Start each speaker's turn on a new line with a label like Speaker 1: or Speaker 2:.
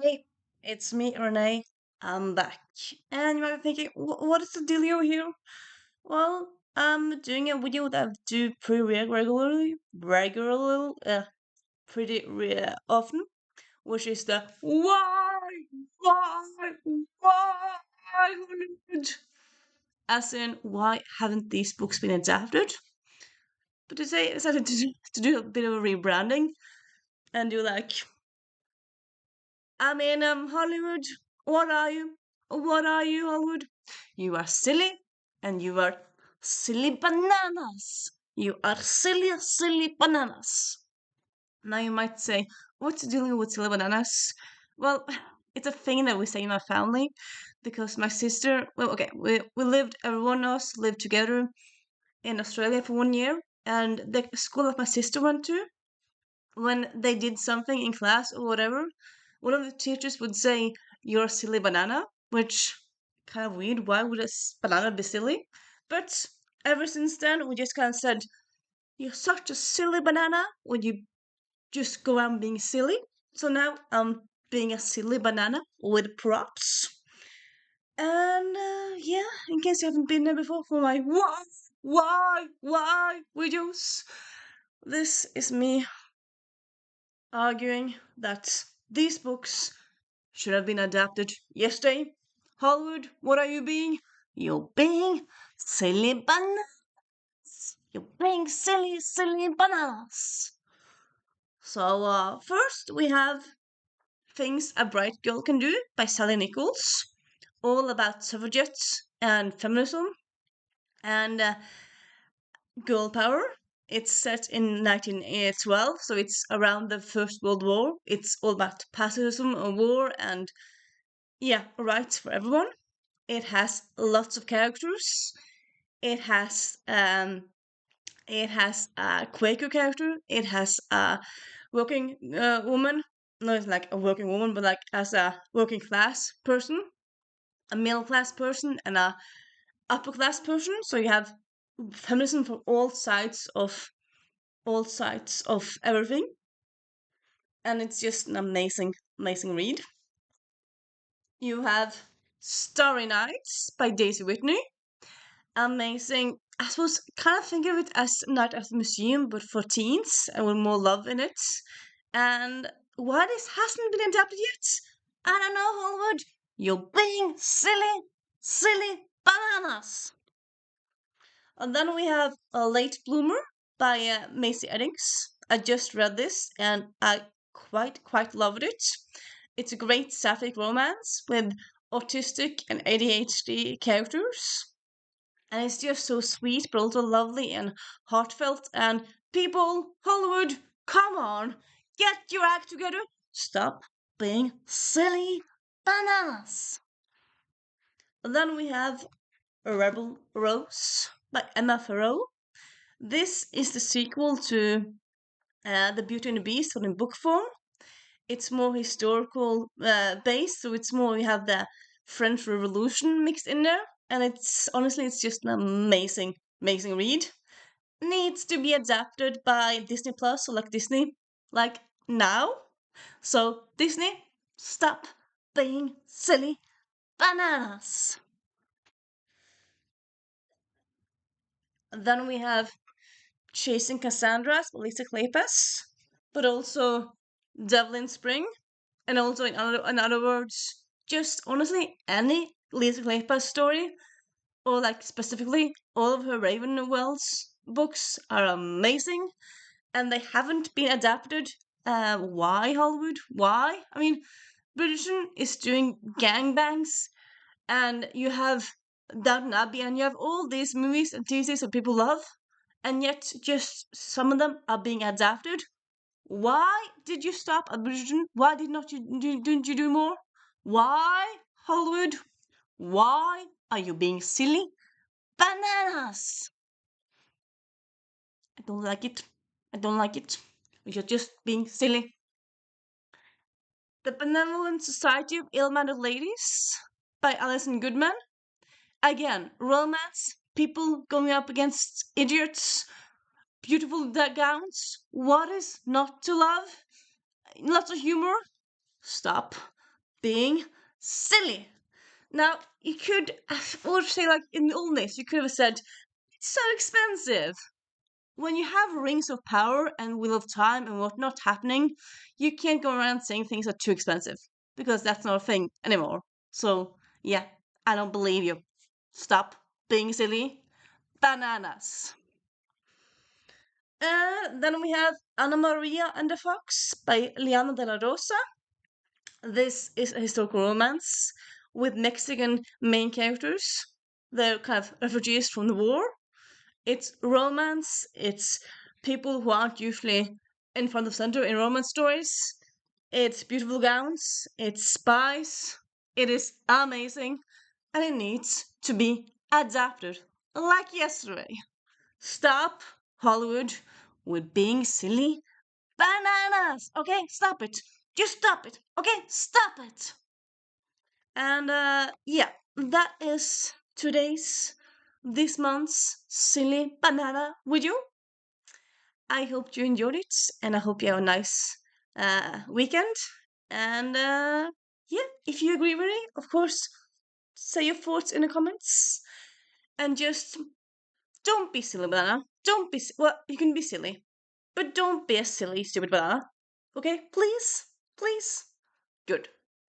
Speaker 1: Hey, it's me, Renee. I'm back. And you might be thinking, what is the dealio here? Well, I'm doing a video that I do pretty pretty often, which is the why, as in, why haven't these books been adapted? But today I decided to do a bit of a rebranding and do like Hollywood, what are you? What are you, Hollywood? You are silly, and you are silly bananas. You are silly, silly bananas. Now you might say, what's dealing with silly bananas? Well, it's a thing that we say in my family because my sister, well, okay, we lived, everyone of us lived together in Australia for 1 year, and the school that my sister went to, when they did something in class or whatever, one of the teachers would say, "You're a silly banana," which kind of weird. Why would banana be silly? But ever since then, we just kind of said, "You're such a silly banana," when you just go around being silly. So now I'm being a silly banana with props. And yeah, in case you haven't been there before for my why videos, this is me arguing that these books should have been adapted yesterday. Hollywood, what are you being? You're being silly bananas. You're being silly, silly bananas. So, first we have Things a Bright Girl Can Do by Sally Nichols, all about suffragettes and feminism and girl power. It's set in 1912, so it's around the First World War. It's all about pacifism and war and, yeah, rights for everyone. It has lots of characters. It has a Quaker character. It has a working woman, not like a working woman, but like as a working class person, a middle class person, and a upper class person. So you have feminism from all sides of everything, and it's just an amazing, amazing read. You have Starry Nights by Daisy Whitney. Amazing. I suppose kind of think of it as Night at the Museum, but for teens and with more love in it. And why this hasn't been adapted yet? I don't know, Hollywood. You're being silly, silly bananas. And then we have A Late Bloomer by Macy Eddings. I just read this and I quite loved it. It's a great sapphic romance with autistic and ADHD characters, and it's just so sweet but also lovely and heartfelt. And people, Hollywood, come on, get your act together. Stop being silly bananas. And then we have A Rebel Rose by Emma Farrow. This is the sequel to The Beauty and the Beast, but in book form. It's more historical based, so it's more, you have the French Revolution mixed in there, and it's honestly, it's just an amazing, amazing read. Needs to be adapted by Disney Plus or like Disney, like now. So Disney, stop being silly bananas. And then we have Chasing Cassandra's Lisa Kleypas, but also Devil in Spring, and also in other words, just honestly any Lisa Kleypas story, or like specifically all of her Ravenwell's books are amazing, and they haven't been adapted. Why, Hollywood? Why? I mean, Bridgerton is doing gangbangs, and you have Downton Abbey, and you have all these movies and TV series that people love, and yet just some of them are being adapted. Why did you stop at Bridgerton? Why didn't you do more? Why, Hollywood? Why are you being silly bananas? I don't like it. I don't like it. You're just being silly. The Benevolent Society of Ill-Mannered Ladies by Alison Goodman. Again, romance, people going up against idiots, beautiful gowns. What is not to love? Lots of humor. Stop. being silly. Now, you could, or say, like in the old days, you could have said, it's so expensive. When you have rings of power and wheel of time and whatnot happening, you can't go around saying things are too expensive because that's not a thing anymore. So, yeah, I don't believe you. Stop being silly. Bananas. Then we have Anna Maria and the Fox by Liana de la Rosa. This is a historical romance with Mexican main characters. They're kind of refugees from the war. It's romance, it's people who aren't usually in front of center in romance stories. It's beautiful gowns, it's spies. It is amazing, and it needs to be adapted like yesterday. Stop Hollywood with being silly bananas. Okay, stop it. Just stop it. Okay, stop it. And yeah, that is this month's silly banana with you. I hope you enjoyed it, and I hope you have a nice weekend. And yeah, if you agree with me, of course, say your thoughts in the comments. And just don't be silly banana. Don't be well. You can be silly, but don't be a silly stupid banana. Okay, please, please. Good.